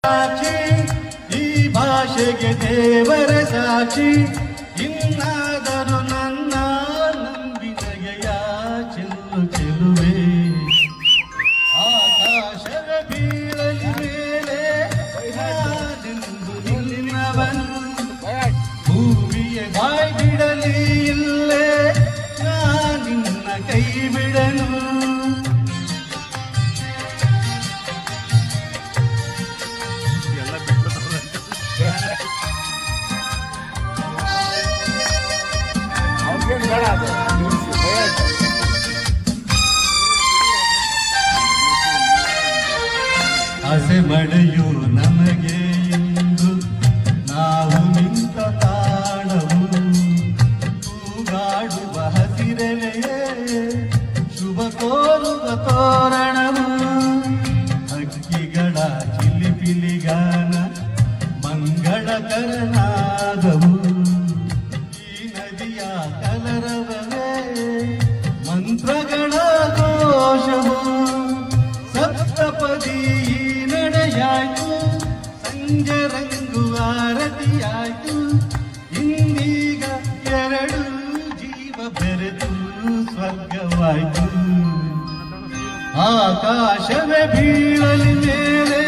ಸಾಕ್ಷಿ ಈ ಭಾಷೆಗೆ ದೇವರ ಸಾಕ್ಷಿ ಇನ್ನಾದರೂ ನನ್ನ ನಂಬಿನಗೆಯ ಚೆಲ್ಲು ಚೆಲುವೆ ಆಕಾಶದ ಬೀಳಲಿ ಮೇಲೆ ನಿನ್ನವನು ಭೂಮಿಯ ಬಾಯ್ ಬಿಡಲಿ ಇಲ್ಲೇ ನಿನ್ನ ಕೈ ಬಿಡನು ಆಸೆ ಮಳೆಯು ನಮಗೆ ಎಂದು ನಾವು ನಿಂತ ತಾಣವು ತೂಗಾಡುವ ಹಸಿರೆಲೆಯೇ ಶುಭ ಕೋರುವ ತೋರಣವು ಹಕ್ಕಿಗಳ ಚಿಲಿಪಿಲಿಗಾನ ಮಂಗಳಕರನಾದವು ಈ ನದಿಯ ಕಲರವವೇ ಮಂತ್ರಗಳ ಘೋಷವು ಸಪ್ತಪದಿ ನಡೆಯಾಯ್ತು ಸಂಜೆ ರಂಗು ಆರತಿಯಾಯ್ತು ಇನ್ನೀಗ ಎರಡು ಜೀವ ಬೆರೆತು ಸ್ವರ್ಗವಾಯ್ತು ಆಕಾಶವೇ ಬೀಳಲಿ ಮೇಲೆ